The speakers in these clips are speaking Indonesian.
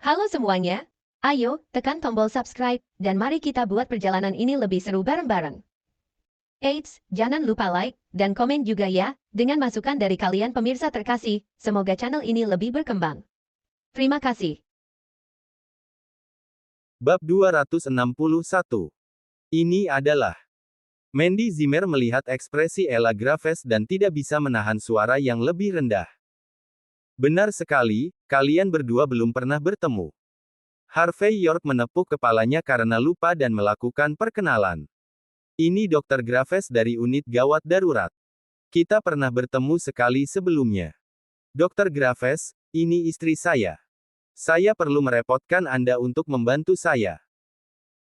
Halo semuanya, ayo tekan tombol subscribe dan mari kita buat perjalanan ini lebih seru bareng-bareng. Eits, jangan lupa like dan komen juga ya, dengan masukan dari kalian pemirsa terkasih, semoga channel ini lebih berkembang. Terima kasih. Bab 261. Ini adalah Mandy Zimmer melihat ekspresi Ella Graves dan tidak bisa menahan suara yang lebih rendah. Benar sekali, kalian berdua belum pernah bertemu. Harvey York menepuk kepalanya karena lupa dan melakukan perkenalan. Ini Dr. Graves dari unit gawat darurat. Kita pernah bertemu sekali sebelumnya. Dr. Graves, ini istri saya. Saya perlu merepotkan Anda untuk membantu saya.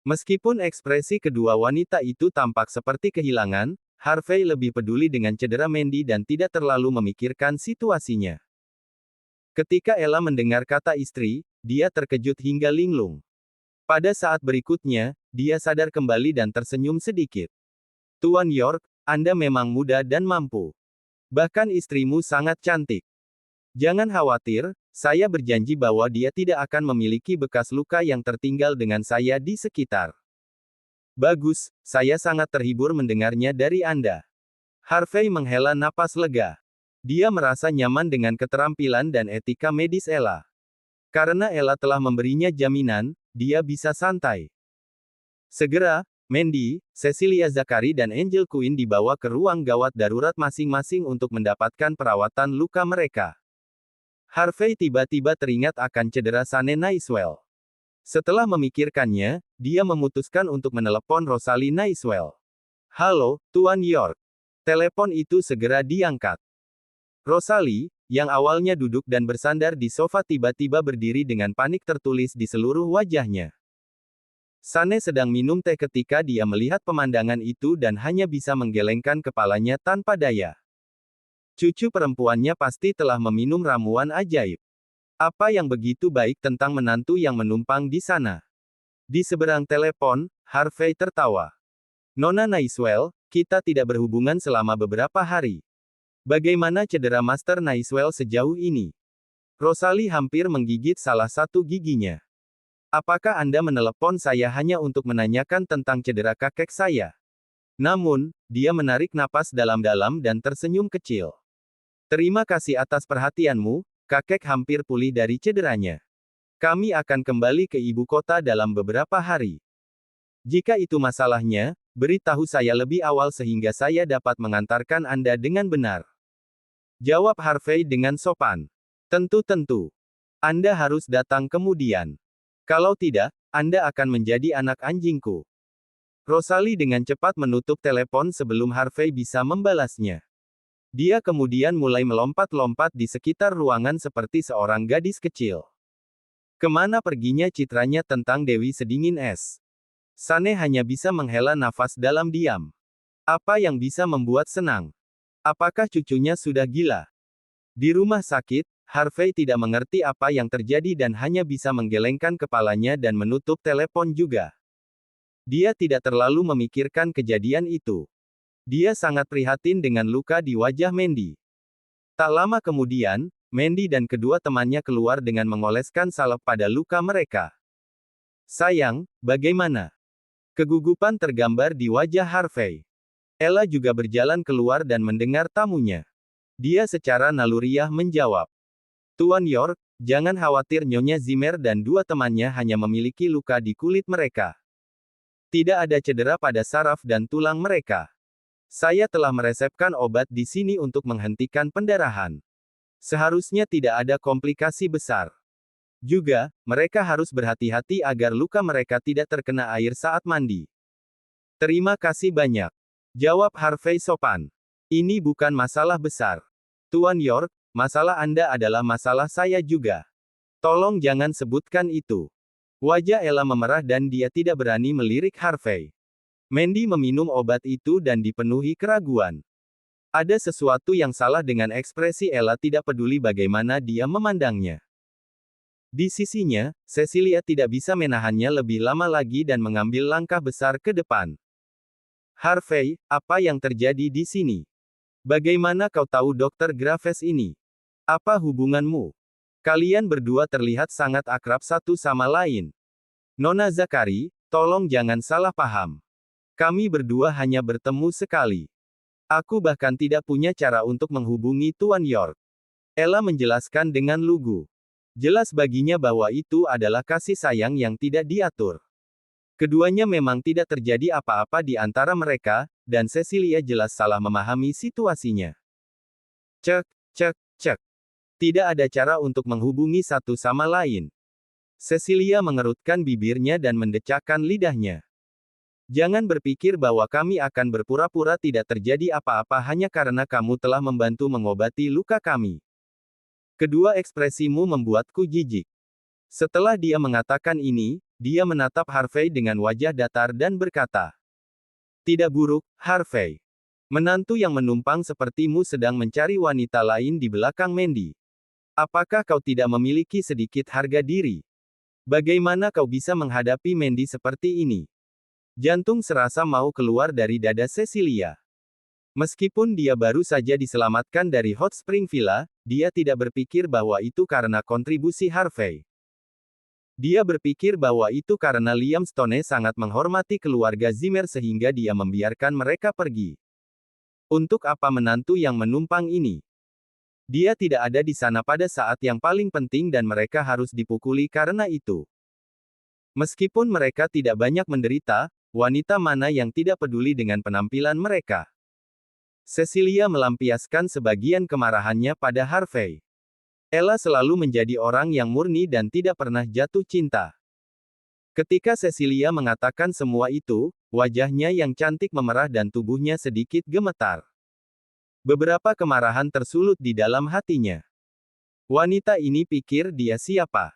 Meskipun ekspresi kedua wanita itu tampak seperti kehilangan, Harvey lebih peduli dengan cedera Mandy dan tidak terlalu memikirkan situasinya. Ketika Ella mendengar kata istri, dia terkejut hingga linglung. Pada saat berikutnya, dia sadar kembali dan tersenyum sedikit. Tuan York, Anda memang muda dan mampu. Bahkan istrimu sangat cantik. Jangan khawatir, saya berjanji bahwa dia tidak akan memiliki bekas luka yang tertinggal dengan saya di sekitar. Bagus, saya sangat terhibur mendengarnya dari Anda. Harvey menghela napas lega. Dia merasa nyaman dengan keterampilan dan etika medis Ella. Karena Ella telah memberinya jaminan, dia bisa santai. Segera, Mandy, Cecilia Zachary dan Angel Quinn dibawa ke ruang gawat darurat masing-masing untuk mendapatkan perawatan luka mereka. Harvey tiba-tiba teringat akan cedera Sane Naiswell. Setelah memikirkannya, dia memutuskan untuk menelepon Rosalie Naiswell. Halo, Tuan York. Telepon itu segera diangkat. Rosalie, yang awalnya duduk dan bersandar di sofa tiba-tiba berdiri dengan panik tertulis di seluruh wajahnya. Sane sedang minum teh ketika dia melihat pemandangan itu dan hanya bisa menggelengkan kepalanya tanpa daya. Cucu perempuannya pasti telah meminum ramuan ajaib. Apa yang begitu baik tentang menantu yang menumpang di sana? Di seberang telepon, Harvey tertawa. Nona Naiswell, kita tidak berhubungan selama beberapa hari. Bagaimana cedera Master Naiswell sejauh ini? Rosalie hampir menggigit salah satu giginya. Apakah Anda menelepon saya hanya untuk menanyakan tentang cedera kakek saya? Namun, dia menarik napas dalam-dalam dan tersenyum kecil. Terima kasih atas perhatianmu, kakek hampir pulih dari cederanya. Kami akan kembali ke ibu kota dalam beberapa hari. Jika itu masalahnya, beritahu saya lebih awal sehingga saya dapat mengantarkan Anda dengan benar. Jawab Harvey dengan sopan. Tentu-tentu. Anda harus datang kemudian. Kalau tidak, Anda akan menjadi anak anjingku. Rosalie dengan cepat menutup telepon sebelum Harvey bisa membalasnya. Dia kemudian mulai melompat-lompat di sekitar ruangan seperti seorang gadis kecil. Kemana perginya citranya tentang Dewi Sedingin Es? Sane hanya bisa menghela nafas dalam diam. Apa yang bisa membuat senang? Apakah cucunya sudah gila? Di rumah sakit, Harvey tidak mengerti apa yang terjadi dan hanya bisa menggelengkan kepalanya dan menutup telepon juga. Dia tidak terlalu memikirkan kejadian itu. Dia sangat prihatin dengan luka di wajah Mandy. Tak lama kemudian, Mandy dan kedua temannya keluar dengan mengoleskan salep pada luka mereka. Sayang, bagaimana? Kegugupan tergambar di wajah Harvey. Ella juga berjalan keluar dan mendengar tamunya. Dia secara naluriah menjawab. Tuan York, jangan khawatir Nyonya Zimmer dan dua temannya hanya memiliki luka di kulit mereka. Tidak ada cedera pada saraf dan tulang mereka. Saya telah meresepkan obat di sini untuk menghentikan pendarahan. Seharusnya tidak ada komplikasi besar. Juga, mereka harus berhati-hati agar luka mereka tidak terkena air saat mandi. Terima kasih banyak. Jawab Harvey sopan. Ini bukan masalah besar. Tuan York, masalah Anda adalah masalah saya juga. Tolong jangan sebutkan itu. Wajah Ella memerah dan dia tidak berani melirik Harvey. Mandy meminum obat itu dan dipenuhi keraguan. Ada sesuatu yang salah dengan ekspresi Ella tidak peduli bagaimana dia memandangnya. Di sisinya, Cecilia tidak bisa menahannya lebih lama lagi dan mengambil langkah besar ke depan. Harvey, apa yang terjadi di sini? Bagaimana kau tahu Dr. Graves ini? Apa hubunganmu? Kalian berdua terlihat sangat akrab satu sama lain. Nona Zakari, tolong jangan salah paham. Kami berdua hanya bertemu sekali. Aku bahkan tidak punya cara untuk menghubungi Tuan York. Ella menjelaskan dengan lugu. Jelas baginya bahwa itu adalah kasih sayang yang tidak diatur. Keduanya memang tidak terjadi apa-apa di antara mereka, dan Cecilia jelas salah memahami situasinya. Cek, cek, cek. Tidak ada cara untuk menghubungi satu sama lain. Cecilia mengerutkan bibirnya dan mendecakkan lidahnya. Jangan berpikir bahwa kami akan berpura-pura tidak terjadi apa-apa hanya karena kamu telah membantu mengobati luka kami. Kedua ekspresimu membuatku jijik. Setelah dia mengatakan ini, dia menatap Harvey dengan wajah datar dan berkata, "Tidak buruk, Harvey. Menantu yang menumpang sepertimu sedang mencari wanita lain di belakang Mandy. Apakah kau tidak memiliki sedikit harga diri? Bagaimana kau bisa menghadapi Mandy seperti ini?" Jantung serasa mau keluar dari dada Cecilia. Meskipun dia baru saja diselamatkan dari Hot Spring Villa, dia tidak berpikir bahwa itu karena kontribusi Harvey. Dia berpikir bahwa itu karena Liam Stone sangat menghormati keluarga Zimmer sehingga dia membiarkan mereka pergi. Untuk apa menantu yang menumpang ini? Dia tidak ada di sana pada saat yang paling penting dan mereka harus dipukuli karena itu. Meskipun mereka tidak banyak menderita, wanita mana yang tidak peduli dengan penampilan mereka? Cecilia melampiaskan sebagian kemarahannya pada Harvey. Ella selalu menjadi orang yang murni dan tidak pernah jatuh cinta. Ketika Cecilia mengatakan semua itu, wajahnya yang cantik memerah dan tubuhnya sedikit gemetar. Beberapa kemarahan tersulut di dalam hatinya. Wanita ini pikir dia siapa?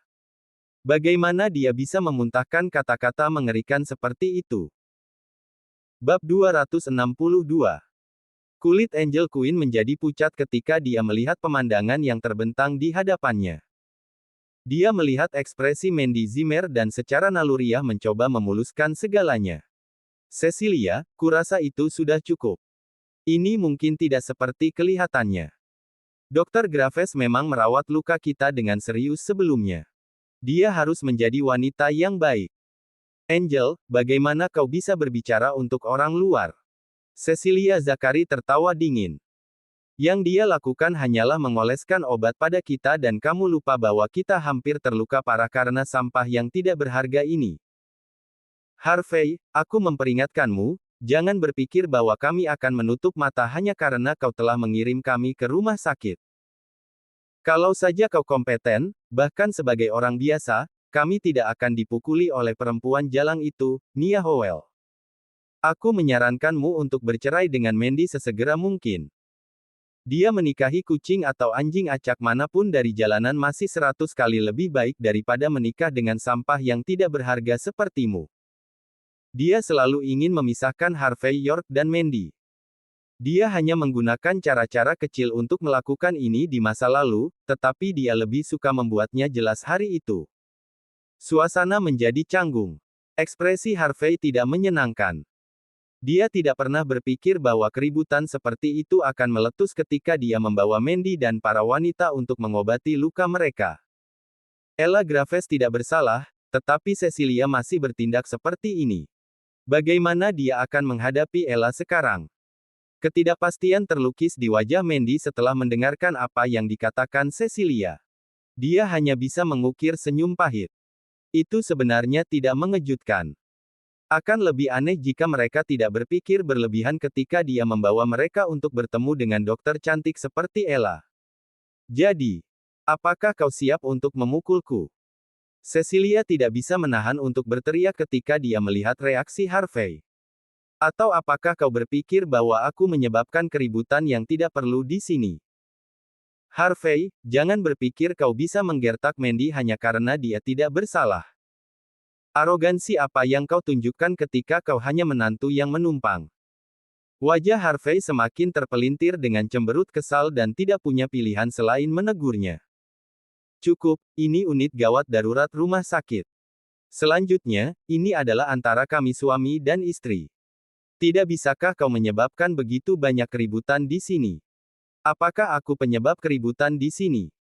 Bagaimana dia bisa memuntahkan kata-kata mengerikan seperti itu? Bab 262. Kulit Angel Queen menjadi pucat ketika dia melihat pemandangan yang terbentang di hadapannya. Dia melihat ekspresi Mandy Zimmer dan secara naluriah mencoba memuluskan segalanya. Cecilia, kurasa itu sudah cukup. Ini mungkin tidak seperti kelihatannya. Dr. Graves memang merawat luka kita dengan serius sebelumnya. Dia harus menjadi wanita yang baik. Angel, bagaimana kau bisa berbicara untuk orang luar? Cecilia Zakari tertawa dingin. Yang dia lakukan hanyalah mengoleskan obat pada kita dan kamu lupa bahwa kita hampir terluka parah karena sampah yang tidak berharga ini. Harvey, aku memperingatkanmu, jangan berpikir bahwa kami akan menutup mata hanya karena kau telah mengirim kami ke rumah sakit. Kalau saja kau kompeten, bahkan sebagai orang biasa, kami tidak akan dipukuli oleh perempuan jalang itu, Nia Howell. Aku menyarankanmu untuk bercerai dengan Mandy sesegera mungkin. Dia menikahi kucing atau anjing acak manapun dari jalanan masih 100 kali lebih baik daripada menikah dengan sampah yang tidak berharga sepertimu. Dia selalu ingin memisahkan Harvey York dan Mandy. Dia hanya menggunakan cara-cara kecil untuk melakukan ini di masa lalu, tetapi dia lebih suka membuatnya jelas hari itu. Suasana menjadi canggung. Ekspresi Harvey tidak menyenangkan. Dia tidak pernah berpikir bahwa keributan seperti itu akan meletus ketika dia membawa Mandy dan para wanita untuk mengobati luka mereka. Ella Graves tidak bersalah, tetapi Cecilia masih bertindak seperti ini. Bagaimana dia akan menghadapi Ella sekarang? Ketidakpastian terlukis di wajah Mandy setelah mendengarkan apa yang dikatakan Cecilia. Dia hanya bisa mengukir senyum pahit. Itu sebenarnya tidak mengejutkan. Akan lebih aneh jika mereka tidak berpikir berlebihan ketika dia membawa mereka untuk bertemu dengan dokter cantik seperti Ella. Jadi, apakah kau siap untuk memukulku? Cecilia tidak bisa menahan untuk berteriak ketika dia melihat reaksi Harvey. Atau apakah kau berpikir bahwa aku menyebabkan keributan yang tidak perlu di sini? Harvey, jangan berpikir kau bisa menggertak Mandy hanya karena dia tidak bersalah. Arogansi apa yang kau tunjukkan ketika kau hanya menantu yang menumpang? Wajah Harvey semakin terpelintir dengan cemberut kesal dan tidak punya pilihan selain menegurnya. Cukup, ini unit gawat darurat rumah sakit. Selanjutnya, ini adalah antara kami suami dan istri. Tidak bisakah kau menyebabkan begitu banyak keributan di sini? Apakah aku penyebab keributan di sini?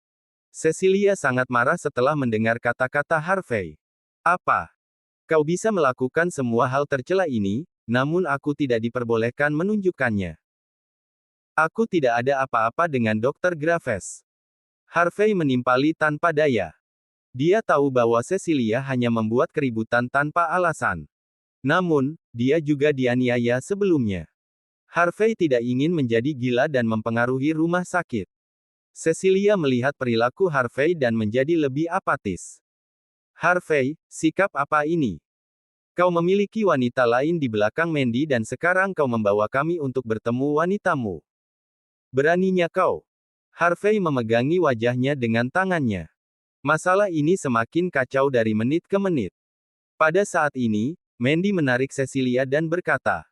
Cecilia sangat marah setelah mendengar kata-kata Harvey. Apa? Kau bisa melakukan semua hal tercela ini, namun aku tidak diperbolehkan menunjukkannya. Aku tidak ada apa-apa dengan Dr. Graves. Harvey menimpali tanpa daya. Dia tahu bahwa Cecilia hanya membuat keributan tanpa alasan. Namun, dia juga dianiaya sebelumnya. Harvey tidak ingin menjadi gila dan mempengaruhi rumah sakit. Cecilia melihat perilaku Harvey dan menjadi lebih apatis. Harvey, sikap apa ini? Kau memiliki wanita lain di belakang Mandy dan sekarang kau membawa kami untuk bertemu wanitamu. Beraninya kau. Harvey memegangi wajahnya dengan tangannya. Masalah ini semakin kacau dari menit ke menit. Pada saat ini, Mandy menarik Cecilia dan berkata,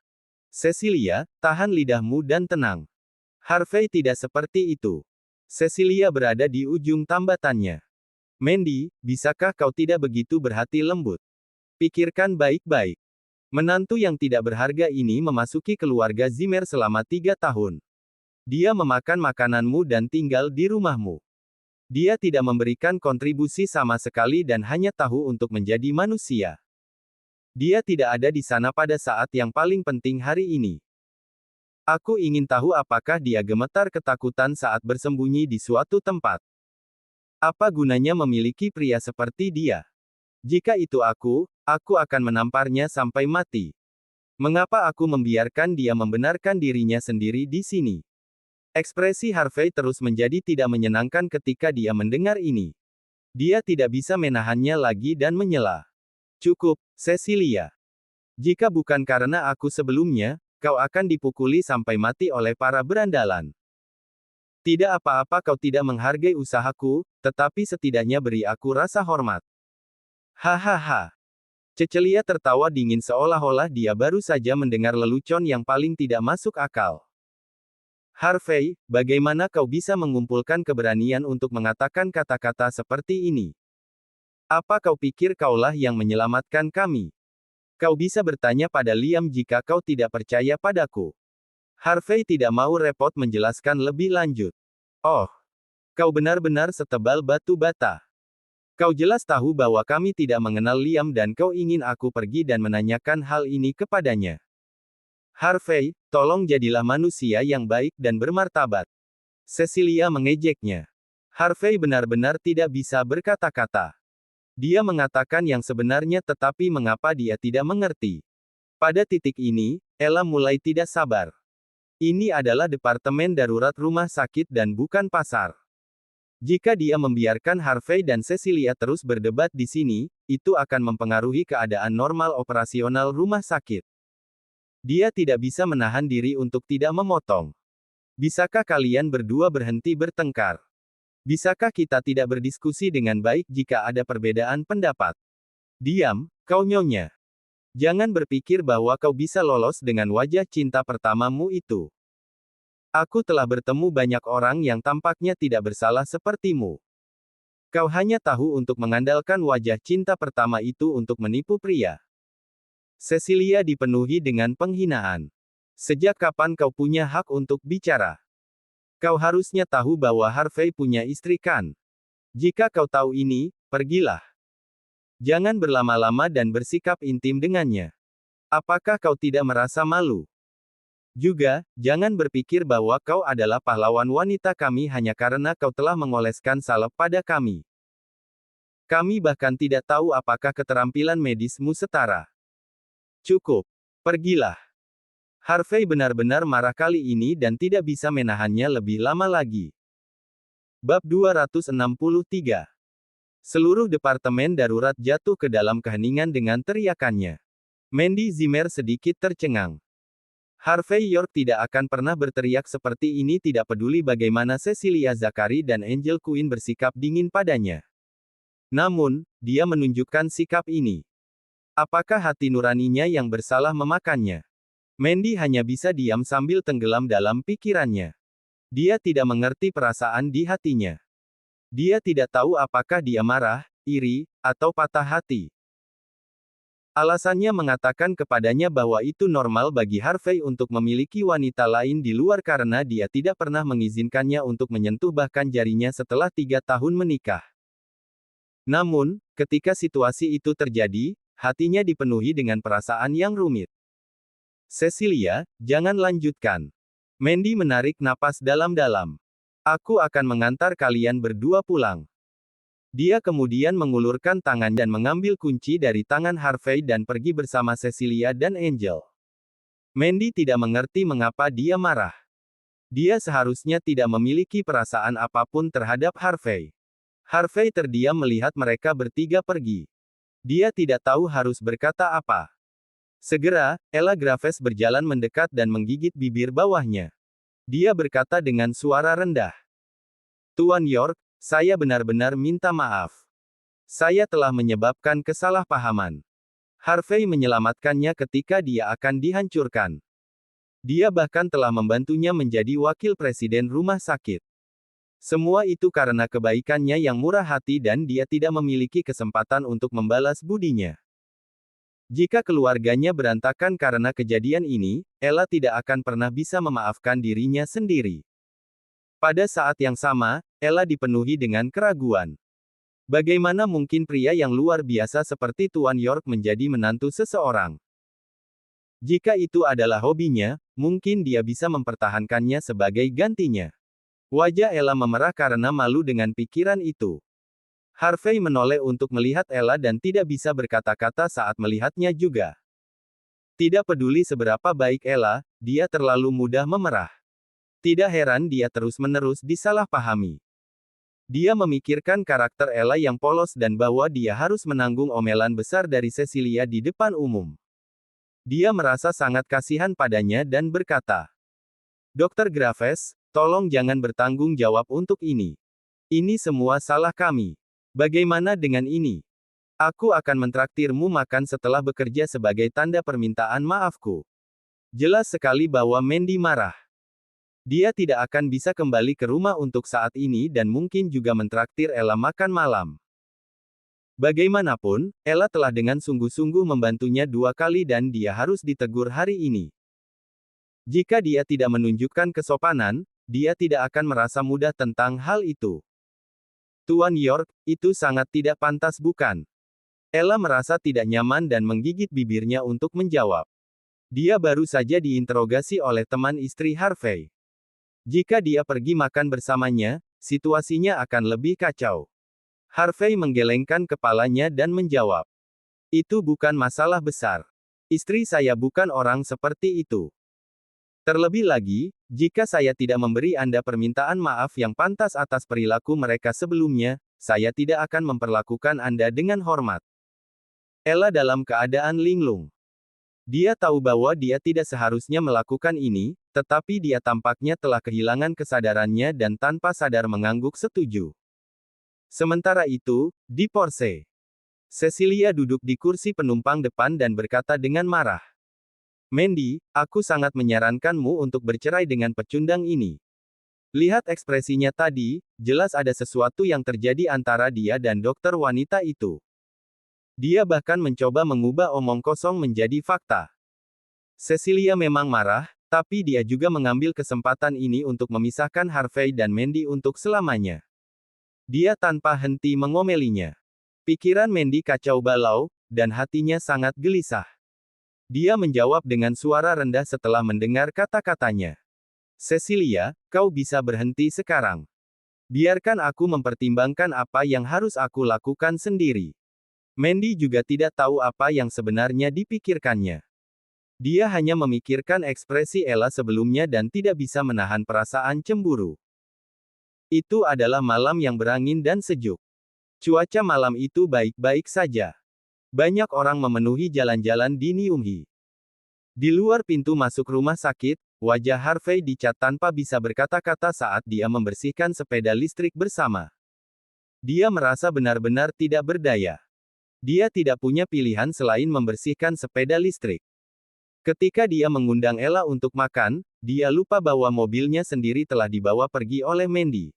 Cecilia, tahan lidahmu dan tenang. Harvey tidak seperti itu. Cecilia berada di ujung tambatannya. Mandy, bisakah kau tidak begitu berhati lembut? Pikirkan baik-baik. Menantu yang tidak berharga ini memasuki keluarga Zimmer selama 3 tahun. Dia memakan makananmu dan tinggal di rumahmu. Dia tidak memberikan kontribusi sama sekali dan hanya tahu untuk menjadi manusia. Dia tidak ada di sana pada saat yang paling penting hari ini. Aku ingin tahu apakah dia gemetar ketakutan saat bersembunyi di suatu tempat. Apa gunanya memiliki pria seperti dia? Jika itu aku akan menamparnya sampai mati. Mengapa aku membiarkan dia membenarkan dirinya sendiri di sini? Ekspresi Harvey terus menjadi tidak menyenangkan ketika dia mendengar ini. Dia tidak bisa menahannya lagi dan menyela. Cukup, Cecilia. Jika bukan karena aku sebelumnya, kau akan dipukuli sampai mati oleh para berandalan. Tidak apa-apa kau tidak menghargai usahaku, tetapi setidaknya beri aku rasa hormat. Hahaha. Cecilia tertawa dingin seolah-olah dia baru saja mendengar lelucon yang paling tidak masuk akal. Harvey, bagaimana kau bisa mengumpulkan keberanian untuk mengatakan kata-kata seperti ini? Apa kau pikir kaulah yang menyelamatkan kami? Kau bisa bertanya pada Liam jika kau tidak percaya padaku. Harvey tidak mau repot menjelaskan lebih lanjut. Oh, kau benar-benar setebal batu bata. Kau jelas tahu bahwa kami tidak mengenal Liam dan kau ingin aku pergi dan menanyakan hal ini kepadanya. Harvey, tolong jadilah manusia yang baik dan bermartabat. Cecilia mengejeknya. Harvey benar-benar tidak bisa berkata-kata. Dia mengatakan yang sebenarnya tetapi mengapa dia tidak mengerti. Pada titik ini, Ella mulai tidak sabar. Ini adalah departemen darurat rumah sakit dan bukan pasar. Jika dia membiarkan Harvey dan Cecilia terus berdebat di sini, itu akan mempengaruhi keadaan normal operasional rumah sakit. Dia tidak bisa menahan diri untuk tidak memotong. Bisakah kalian berdua berhenti bertengkar? Bisakah kita tidak berdiskusi dengan baik jika ada perbedaan pendapat? Diam, kau nyonya. Jangan berpikir bahwa kau bisa lolos dengan wajah cinta pertamamu itu. Aku telah bertemu banyak orang yang tampaknya tidak bersalah sepertimu. Kau hanya tahu untuk mengandalkan wajah cinta pertama itu untuk menipu pria. Cecilia dipenuhi dengan penghinaan. Sejak kapan kau punya hak untuk bicara? Kau harusnya tahu bahwa Harvey punya istri kan? Jika kau tahu ini, pergilah. Jangan berlama-lama dan bersikap intim dengannya. Apakah kau tidak merasa malu? Juga, jangan berpikir bahwa kau adalah pahlawan wanita kami hanya karena kau telah mengoleskan salep pada kami. Kami bahkan tidak tahu apakah keterampilan medismu setara. Cukup. Pergilah. Harvey benar-benar marah kali ini dan tidak bisa menahannya lebih lama lagi. Bab 263. Seluruh departemen darurat jatuh ke dalam keheningan dengan teriakannya. Mandy Zimmer sedikit tercengang. Harvey York tidak akan pernah berteriak seperti ini tidak peduli bagaimana Cecilia Zachary dan Angel Quinn bersikap dingin padanya. Namun, dia menunjukkan sikap ini. Apakah hati nuraninya yang bersalah memakannya? Mandy hanya bisa diam sambil tenggelam dalam pikirannya. Dia tidak mengerti perasaan di hatinya. Dia tidak tahu apakah dia marah, iri, atau patah hati. Alasannya mengatakan kepadanya bahwa itu normal bagi Harvey untuk memiliki wanita lain di luar karena dia tidak pernah mengizinkannya untuk menyentuh bahkan jarinya setelah 3 tahun menikah. Namun, ketika situasi itu terjadi, hatinya dipenuhi dengan perasaan yang rumit. Cecilia, jangan lanjutkan. Mandy menarik napas dalam-dalam. Aku akan mengantar kalian berdua pulang. Dia kemudian mengulurkan tangan dan mengambil kunci dari tangan Harvey dan pergi bersama Cecilia dan Angel. Mandy tidak mengerti mengapa dia marah. Dia seharusnya tidak memiliki perasaan apapun terhadap Harvey. Harvey terdiam melihat mereka bertiga pergi. Dia tidak tahu harus berkata apa. Segera, Ella Graves berjalan mendekat dan menggigit bibir bawahnya. Dia berkata dengan suara rendah. Tuan York, saya benar-benar minta maaf. Saya telah menyebabkan kesalahpahaman. Harvey menyelamatkannya ketika dia akan dihancurkan. Dia bahkan telah membantunya menjadi wakil presiden rumah sakit. Semua itu karena kebaikannya yang murah hati dan dia tidak memiliki kesempatan untuk membalas budinya. Jika keluarganya berantakan karena kejadian ini, Ella tidak akan pernah bisa memaafkan dirinya sendiri. Pada saat yang sama, Ella dipenuhi dengan keraguan. Bagaimana mungkin pria yang luar biasa seperti Tuan York menjadi menantu seseorang? Jika itu adalah hobinya, mungkin dia bisa mempertahankannya sebagai gantinya. Wajah Ella memerah karena malu dengan pikiran itu. Harvey menoleh untuk melihat Ella dan tidak bisa berkata-kata saat melihatnya juga. Tidak peduli seberapa baik Ella, dia terlalu mudah memerah. Tidak heran dia terus-menerus disalahpahami. Dia memikirkan karakter Ella yang polos dan bahwa dia harus menanggung omelan besar dari Cecilia di depan umum. Dia merasa sangat kasihan padanya dan berkata, Dr. Graves, tolong jangan bertanggung jawab untuk ini. Ini semua salah kami. Bagaimana dengan ini? Aku akan mentraktirmu makan setelah bekerja sebagai tanda permintaan maafku. Jelas sekali bahwa Mandy marah. Dia tidak akan bisa kembali ke rumah untuk saat ini dan mungkin juga mentraktir Ella makan malam. Bagaimanapun, Ella telah dengan sungguh-sungguh membantunya 2 kali dan dia harus ditegur hari ini. Jika dia tidak menunjukkan kesopanan, dia tidak akan merasa mudah tentang hal itu. Tuan York, itu sangat tidak pantas bukan? Ella merasa tidak nyaman dan menggigit bibirnya untuk menjawab. Dia baru saja diinterogasi oleh teman istri Harvey. Jika dia pergi makan bersamanya, situasinya akan lebih kacau. Harvey menggelengkan kepalanya dan menjawab. Itu bukan masalah besar. Istri saya bukan orang seperti itu. Terlebih lagi, jika saya tidak memberi Anda permintaan maaf yang pantas atas perilaku mereka sebelumnya, saya tidak akan memperlakukan Anda dengan hormat. Ella dalam keadaan linglung. Dia tahu bahwa dia tidak seharusnya melakukan ini, tetapi dia tampaknya telah kehilangan kesadarannya dan tanpa sadar mengangguk setuju. Sementara itu, di Porsche, Cecilia duduk di kursi penumpang depan dan berkata dengan marah. Mandy, aku sangat menyarankanmu untuk bercerai dengan pecundang ini. Lihat ekspresinya tadi, jelas ada sesuatu yang terjadi antara dia dan dokter wanita itu. Dia bahkan mencoba mengubah omong kosong menjadi fakta. Cecilia memang marah, tapi dia juga mengambil kesempatan ini untuk memisahkan Harvey dan Mandy untuk selamanya. Dia tanpa henti mengomelinya. Pikiran Mandy kacau balau, dan hatinya sangat gelisah. Dia menjawab dengan suara rendah setelah mendengar kata-katanya. Cecilia, kau bisa berhenti sekarang. Biarkan aku mempertimbangkan apa yang harus aku lakukan sendiri. Mandy juga tidak tahu apa yang sebenarnya dipikirkannya. Dia hanya memikirkan ekspresi Ella sebelumnya dan tidak bisa menahan perasaan cemburu. Itu adalah malam yang berangin dan sejuk. Cuaca malam itu baik-baik saja. Banyak orang memenuhi jalan-jalan di Nyumhi. Di luar pintu masuk rumah sakit, wajah Harvey dicat tanpa bisa berkata-kata saat dia membersihkan sepeda listrik bersama. Dia merasa benar-benar tidak berdaya. Dia tidak punya pilihan selain membersihkan sepeda listrik. Ketika dia mengundang Ella untuk makan, dia lupa bahwa mobilnya sendiri telah dibawa pergi oleh Mandy.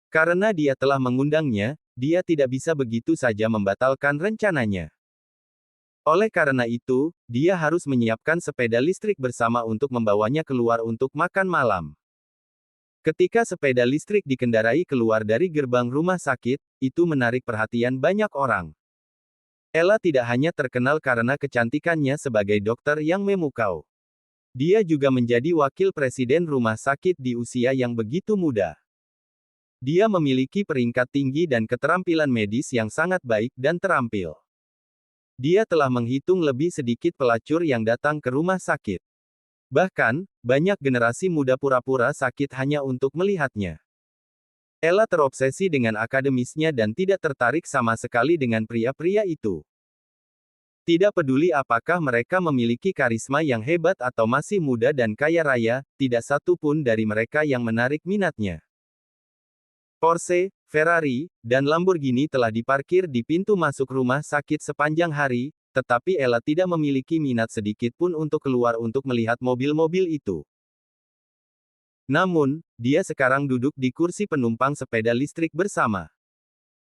Karena dia telah mengundangnya, dia tidak bisa begitu saja membatalkan rencananya. Oleh karena itu, dia harus menyiapkan sepeda listrik bersama untuk membawanya keluar untuk makan malam. Ketika sepeda listrik dikendarai keluar dari gerbang rumah sakit, itu menarik perhatian banyak orang. Ella tidak hanya terkenal karena kecantikannya sebagai dokter yang memukau. Dia juga menjadi wakil presiden rumah sakit di usia yang begitu muda. Dia memiliki peringkat tinggi dan keterampilan medis yang sangat baik dan terampil. Dia telah menghitung lebih sedikit pelacur yang datang ke rumah sakit. Bahkan, banyak generasi muda pura-pura sakit hanya untuk melihatnya. Ella terobsesi dengan akademisnya dan tidak tertarik sama sekali dengan pria-pria itu. Tidak peduli apakah mereka memiliki karisma yang hebat atau masih muda dan kaya raya, tidak satu pun dari mereka yang menarik minatnya. Porsche, Ferrari, dan Lamborghini telah diparkir di pintu masuk rumah sakit sepanjang hari, tetapi Ella tidak memiliki minat sedikit pun untuk keluar untuk melihat mobil-mobil itu. Namun, dia sekarang duduk di kursi penumpang sepeda listrik bersama.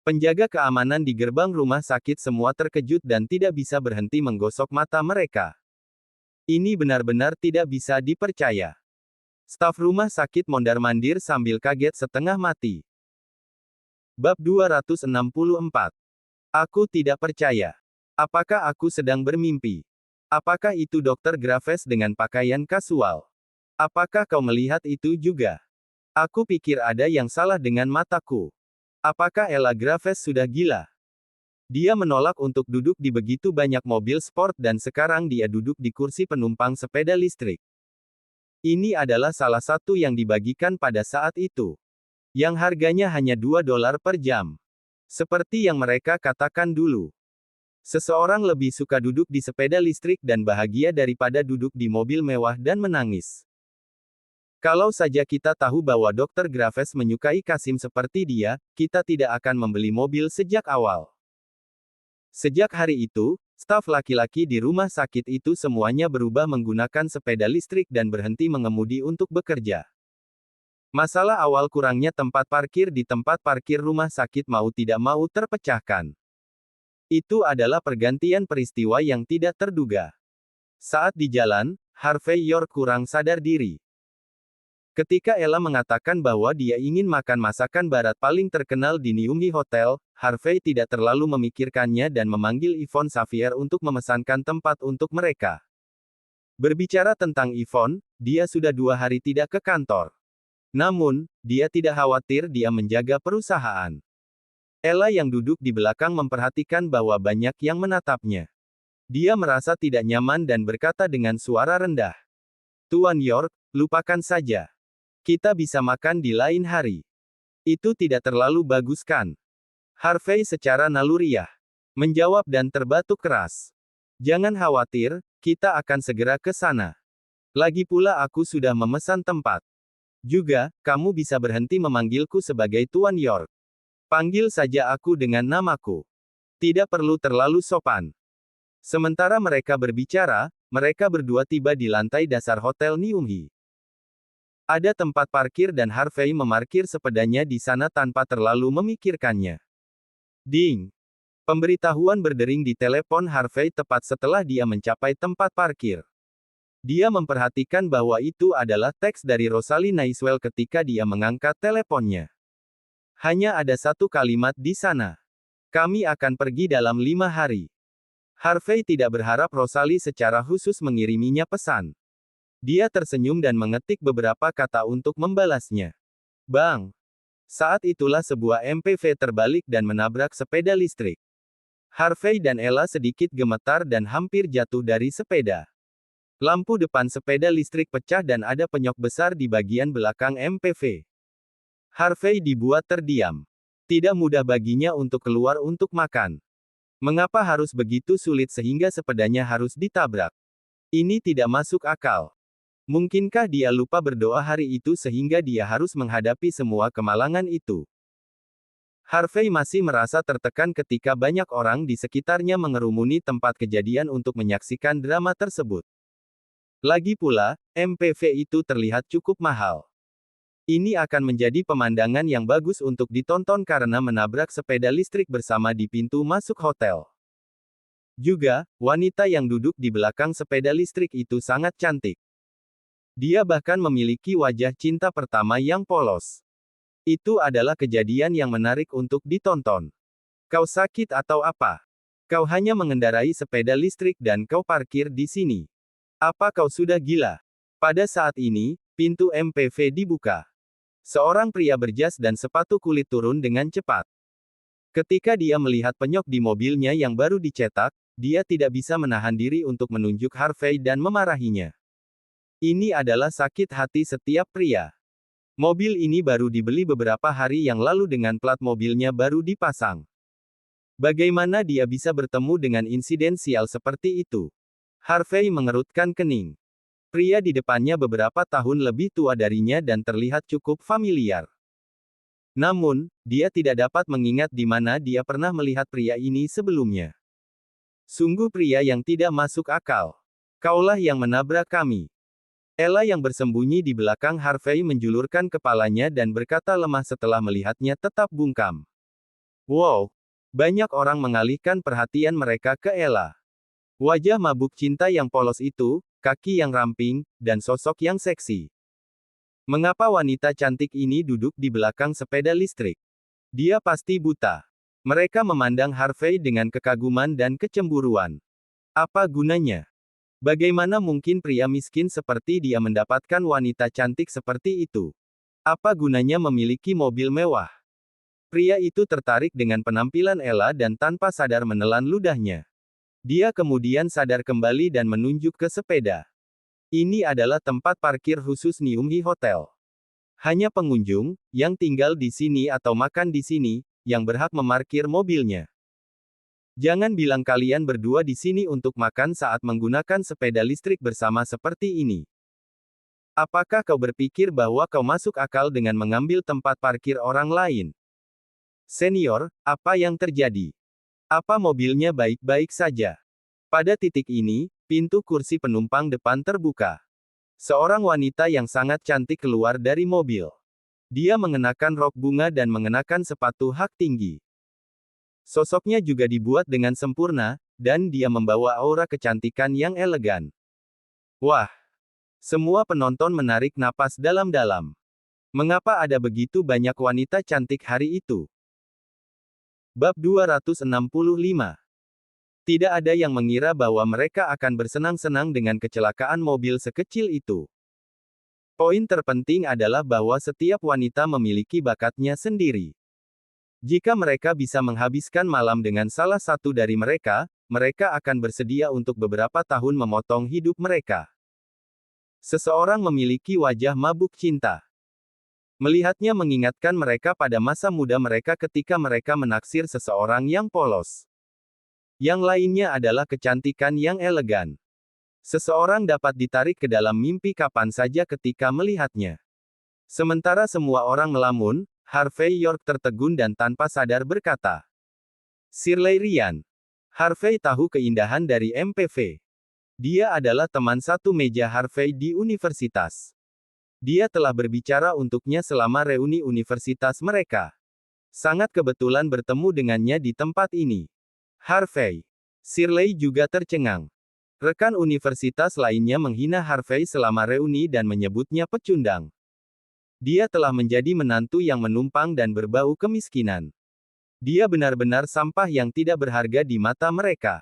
Penjaga keamanan di gerbang rumah sakit semua terkejut dan tidak bisa berhenti menggosok mata mereka. Ini benar-benar tidak bisa dipercaya. Staf rumah sakit mondar-mandir sambil kaget setengah mati. Bab 264. Aku tidak percaya. Apakah aku sedang bermimpi? Apakah itu Dr. Graves dengan pakaian kasual? Apakah kau melihat itu juga? Aku pikir ada yang salah dengan mataku. Apakah Ella Graves sudah gila? Dia menolak untuk duduk di begitu banyak mobil sport dan sekarang dia duduk di kursi penumpang sepeda listrik. Ini adalah salah satu yang dibagikan pada saat itu. Yang harganya hanya $2 per jam. Seperti yang mereka katakan dulu. Seseorang lebih suka duduk di sepeda listrik dan bahagia daripada duduk di mobil mewah dan menangis. Kalau saja kita tahu bahwa Dr. Graves menyukai Kasim seperti dia, kita tidak akan membeli mobil sejak awal. Sejak hari itu, staf laki-laki di rumah sakit itu semuanya berubah menggunakan sepeda listrik dan berhenti mengemudi untuk bekerja. Masalah awal kurangnya tempat parkir di tempat parkir rumah sakit mau tidak mau terpecahkan. Itu adalah pergantian peristiwa yang tidak terduga. Saat di jalan, Harvey York kurang sadar diri. Ketika Ella mengatakan bahwa dia ingin makan masakan barat paling terkenal di Niumi Hotel, Harvey tidak terlalu memikirkannya dan memanggil Yvonne Xavier untuk memesankan tempat untuk mereka. Berbicara tentang Yvonne, dia sudah 2 hari tidak ke kantor. Namun, dia tidak khawatir dia menjaga perusahaan. Ella yang duduk di belakang memperhatikan bahwa banyak yang menatapnya. Dia merasa tidak nyaman dan berkata dengan suara rendah. Tuan York, lupakan saja. Kita bisa makan di lain hari. Itu tidak terlalu bagus kan? Harvey secara naluriah menjawab dan terbatuk keras. Jangan khawatir, kita akan segera ke sana. Lagi pula aku sudah memesan tempat. Juga, kamu bisa berhenti memanggilku sebagai Tuan York. Panggil saja aku dengan namaku. Tidak perlu terlalu sopan. Sementara mereka berbicara, mereka berdua tiba di lantai dasar Hotel Niumi. Ada tempat parkir dan Harvey memarkir sepedanya di sana tanpa terlalu memikirkannya. Ding! Pemberitahuan berdering di telepon Harvey tepat setelah dia mencapai tempat parkir. Dia memperhatikan bahwa itu adalah teks dari Rosalie Naiswell ketika dia mengangkat teleponnya. Hanya ada satu kalimat di sana. Kami akan pergi dalam 5 hari. Harvey tidak berharap Rosalie secara khusus mengiriminya pesan. Dia tersenyum dan mengetik beberapa kata untuk membalasnya. Bang! Saat itulah sebuah MPV terbalik dan menabrak sepeda listrik. Harvey dan Ella sedikit gemetar dan hampir jatuh dari sepeda. Lampu depan sepeda listrik pecah dan ada penyok besar di bagian belakang MPV. Harvey dibuat terdiam. Tidak mudah baginya untuk keluar untuk makan. Mengapa harus begitu sulit sehingga sepedanya harus ditabrak? Ini tidak masuk akal. Mungkinkah dia lupa berdoa hari itu sehingga dia harus menghadapi semua kemalangan itu? Harvey masih merasa tertekan ketika banyak orang di sekitarnya mengerumuni tempat kejadian untuk menyaksikan drama tersebut. Lagi pula, MPV itu terlihat cukup mahal. Ini akan menjadi pemandangan yang bagus untuk ditonton karena menabrak sepeda listrik bersama di pintu masuk hotel. Juga, wanita yang duduk di belakang sepeda listrik itu sangat cantik. Dia bahkan memiliki wajah cinta pertama yang polos. Itu adalah kejadian yang menarik untuk ditonton. Kau sakit atau apa? Kau hanya mengendarai sepeda listrik dan kau parkir di sini. Apa kau sudah gila? Pada saat ini, pintu MPV dibuka. Seorang pria berjas dan sepatu kulit turun dengan cepat. Ketika dia melihat penyok di mobilnya yang baru dicetak, dia tidak bisa menahan diri untuk menunjuk Harvey dan memarahinya. Ini adalah sakit hati setiap pria. Mobil ini baru dibeli beberapa hari yang lalu dengan plat mobilnya baru dipasang. Bagaimana dia bisa bertemu dengan insiden sial seperti itu? Harvey mengerutkan kening. Pria di depannya beberapa tahun lebih tua darinya dan terlihat cukup familiar. Namun, dia tidak dapat mengingat di mana dia pernah melihat pria ini sebelumnya. Sungguh pria yang tidak masuk akal. Kaulah yang menabrak kami. Ella yang bersembunyi di belakang Harvey menjulurkan kepalanya dan berkata lemah setelah melihatnya tetap bungkam. Wow! Banyak orang mengalihkan perhatian mereka ke Ella. Wajah mabuk cinta yang polos itu, kaki yang ramping, dan sosok yang seksi. Mengapa wanita cantik ini duduk di belakang sepeda listrik? Dia pasti buta. Mereka memandang Harvey dengan kekaguman dan kecemburuan. Apa gunanya? Bagaimana mungkin pria miskin seperti dia mendapatkan wanita cantik seperti itu? Apa gunanya memiliki mobil mewah? Pria itu tertarik dengan penampilan Ella dan tanpa sadar menelan ludahnya. Dia kemudian sadar kembali dan menunjuk ke sepeda. Ini adalah tempat parkir khusus Nyumhi Hotel. Hanya pengunjung, yang tinggal di sini atau makan di sini, yang berhak memarkir mobilnya. Jangan bilang kalian berdua di sini untuk makan saat menggunakan sepeda listrik bersama seperti ini. Apakah kau berpikir bahwa kau masuk akal dengan mengambil tempat parkir orang lain? Senior, apa yang terjadi? Apa mobilnya baik-baik saja? Pada titik ini, pintu kursi penumpang depan terbuka. Seorang wanita yang sangat cantik keluar dari mobil. Dia mengenakan rok bunga dan mengenakan sepatu hak tinggi. Sosoknya juga dibuat dengan sempurna, dan dia membawa aura kecantikan yang elegan. Wah! Semua penonton menarik napas dalam-dalam. Mengapa ada begitu banyak wanita cantik hari itu? Bab 265. Tidak ada yang mengira bahwa mereka akan bersenang-senang dengan kecelakaan mobil sekecil itu. Poin terpenting adalah bahwa setiap wanita memiliki bakatnya sendiri. Jika mereka bisa menghabiskan malam dengan salah satu dari mereka, mereka akan bersedia untuk beberapa tahun memotong hidup mereka. Seseorang memiliki wajah mabuk cinta. Melihatnya mengingatkan mereka pada masa muda mereka ketika mereka menaksir seseorang yang polos. Yang lainnya adalah kecantikan yang elegan. Seseorang dapat ditarik ke dalam mimpi kapan saja ketika melihatnya. Sementara semua orang melamun, Harvey York tertegun dan tanpa sadar berkata, Shirley Ryan. Harvey tahu keindahan dari MPV. Dia adalah teman satu meja Harvey di universitas. Dia telah berbicara untuknya selama reuni universitas mereka. Sangat kebetulan bertemu dengannya di tempat ini. Harvey. Shirley juga tercengang. Rekan universitas lainnya menghina Harvey selama reuni dan menyebutnya pecundang. Dia telah menjadi menantu yang menumpang dan berbau kemiskinan. Dia benar-benar sampah yang tidak berharga di mata mereka.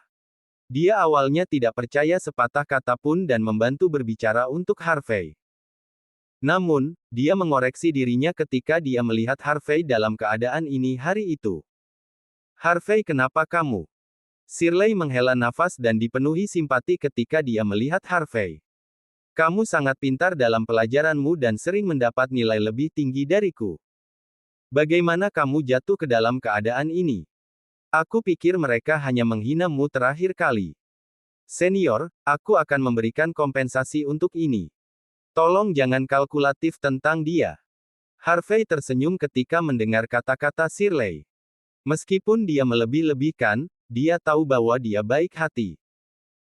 Dia awalnya tidak percaya sepatah kata pun dan membantu berbicara untuk Harvey. Namun, dia mengoreksi dirinya ketika dia melihat Harvey dalam keadaan ini hari itu. Harvey, kenapa kamu? Shirley menghela nafas dan dipenuhi simpati ketika dia melihat Harvey. Kamu sangat pintar dalam pelajaranmu dan sering mendapat nilai lebih tinggi dariku. Bagaimana kamu jatuh ke dalam keadaan ini? Aku pikir mereka hanya menghinamu terakhir kali. Senior, aku akan memberikan kompensasi untuk ini. Tolong jangan kalkulatif tentang dia. Harvey tersenyum ketika mendengar kata-kata Shirley. Meskipun dia melebih-lebihkan, dia tahu bahwa dia baik hati.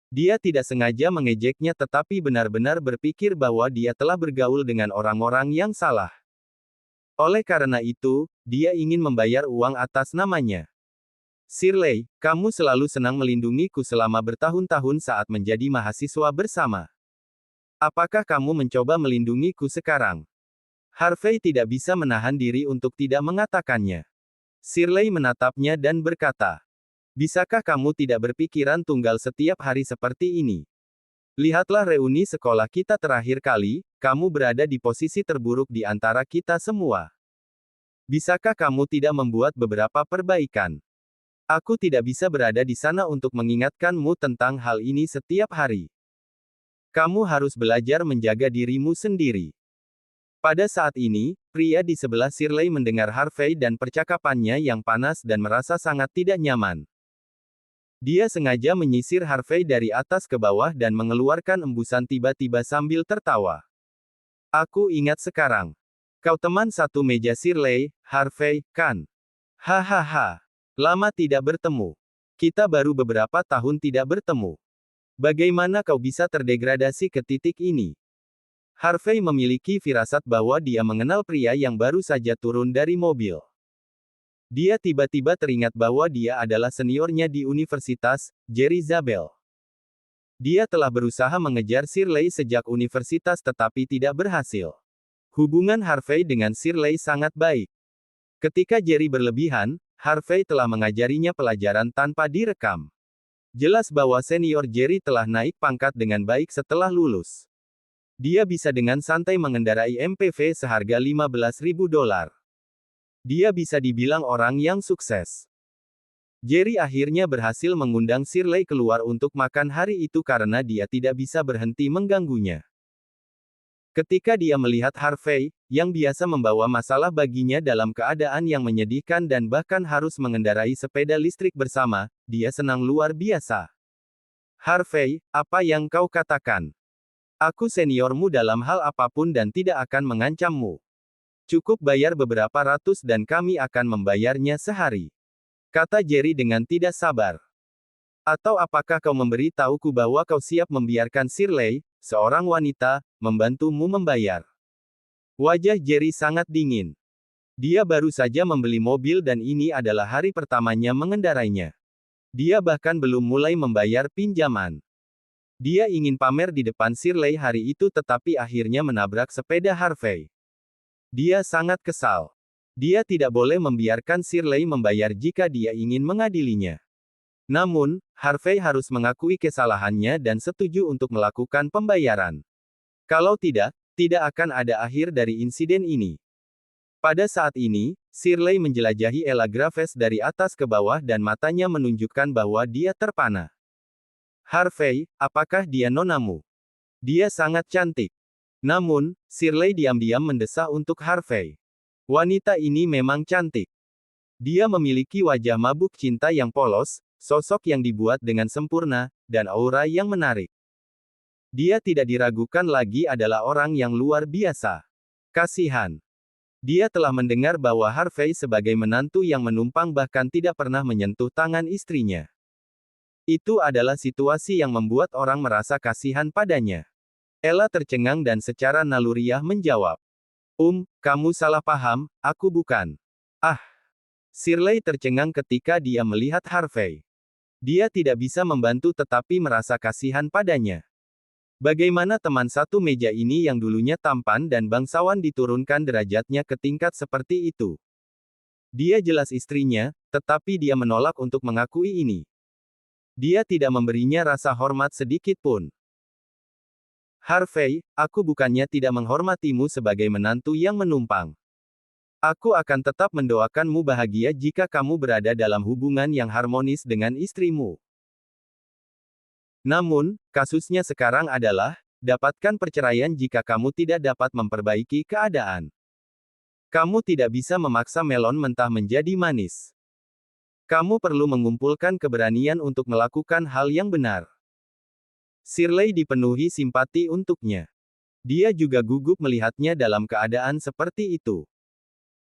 Dia tidak sengaja mengejeknya tetapi benar-benar berpikir bahwa dia telah bergaul dengan orang-orang yang salah. Oleh karena itu, dia ingin membayar uang atas namanya. Shirley, kamu selalu senang melindungiku selama bertahun-tahun saat menjadi mahasiswa bersama. Apakah kamu mencoba melindungiku sekarang? Harvey tidak bisa menahan diri untuk tidak mengatakannya. Shirley menatapnya dan berkata, bisakah kamu tidak berpikiran tunggal setiap hari seperti ini? Lihatlah reuni sekolah kita terakhir kali, kamu berada di posisi terburuk di antara kita semua. Bisakah kamu tidak membuat beberapa perbaikan? Aku tidak bisa berada di sana untuk mengingatkanmu tentang hal ini setiap hari. Kamu harus belajar menjaga dirimu sendiri. Pada saat ini, pria di sebelah Shirley mendengar Harvey dan percakapannya yang panas dan merasa sangat tidak nyaman. Dia sengaja menyisir Harvey dari atas ke bawah dan mengeluarkan embusan tiba-tiba sambil tertawa. Aku ingat sekarang. Kau teman satu meja Shirley, Harvey, kan? Hahaha. Lama tidak bertemu. Kita baru beberapa tahun tidak bertemu. Bagaimana kau bisa terdegradasi ke titik ini? Harvey memiliki firasat bahwa dia mengenal pria yang baru saja turun dari mobil. Dia tiba-tiba teringat bahwa dia adalah seniornya di universitas, Jerry Zabel. Dia telah berusaha mengejar Shirley sejak universitas tetapi tidak berhasil. Hubungan Harvey dengan Shirley sangat baik. Ketika Jerry berlebihan, Harvey telah mengajarinya pelajaran tanpa direkam. Jelas bahwa senior Jerry telah naik pangkat dengan baik setelah lulus. Dia bisa dengan santai mengendarai MPV seharga $15.000. Dia bisa dibilang orang yang sukses. Jerry akhirnya berhasil mengundang Shirley keluar untuk makan hari itu karena dia tidak bisa berhenti mengganggunya. Ketika dia melihat Harvey, yang biasa membawa masalah baginya dalam keadaan yang menyedihkan dan bahkan harus mengendarai sepeda listrik bersama, dia senang luar biasa. Harvey, apa yang kau katakan? Aku seniormu dalam hal apapun dan tidak akan mengancammu. Cukup bayar beberapa ratus dan kami akan membayarnya sehari. Kata Jerry dengan tidak sabar. Atau apakah kau memberi tahuku bahwa kau siap membiarkan Shirley, seorang wanita, membantumu membayar? Wajah Jerry sangat dingin. Dia baru saja membeli mobil dan ini adalah hari pertamanya mengendarainya. Dia bahkan belum mulai membayar pinjaman. Dia ingin pamer di depan Shirley hari itu tetapi akhirnya menabrak sepeda Harvey. Dia sangat kesal. Dia tidak boleh membiarkan Shirley membayar jika dia ingin mengadilinya. Namun, Harvey harus mengakui kesalahannya dan setuju untuk melakukan pembayaran. Kalau tidak, tidak akan ada akhir dari insiden ini. Pada saat ini, Shirley menjelajahi Ella Graves dari atas ke bawah dan matanya menunjukkan bahwa dia terpana. Harvey, apakah dia nonamu? Dia sangat cantik. Namun, Shirley diam-diam mendesah untuk Harvey. Wanita ini memang cantik. Dia memiliki wajah mabuk cinta yang polos, sosok yang dibuat dengan sempurna, dan aura yang menarik. Dia tidak diragukan lagi adalah orang yang luar biasa. Kasihan. Dia telah mendengar bahwa Harvey sebagai menantu yang menumpang bahkan tidak pernah menyentuh tangan istrinya. Itu adalah situasi yang membuat orang merasa kasihan padanya. Ella tercengang dan secara naluriah menjawab. Kamu salah paham, aku bukan. Ah. Shirley tercengang ketika dia melihat Harvey. Dia tidak bisa membantu tetapi merasa kasihan padanya. Bagaimana teman satu meja ini yang dulunya tampan dan bangsawan diturunkan derajatnya ke tingkat seperti itu? Dia jelas istrinya, tetapi dia menolak untuk mengakui ini. Dia tidak memberinya rasa hormat sedikit pun. Harvey, aku bukannya tidak menghormatimu sebagai menantu yang menumpang. Aku akan tetap mendoakanmu bahagia jika kamu berada dalam hubungan yang harmonis dengan istrimu. Namun, kasusnya sekarang adalah, dapatkan perceraian jika kamu tidak dapat memperbaiki keadaan. Kamu tidak bisa memaksa melon mentah menjadi manis. Kamu perlu mengumpulkan keberanian untuk melakukan hal yang benar. Shirley dipenuhi simpati untuknya. Dia juga gugup melihatnya dalam keadaan seperti itu.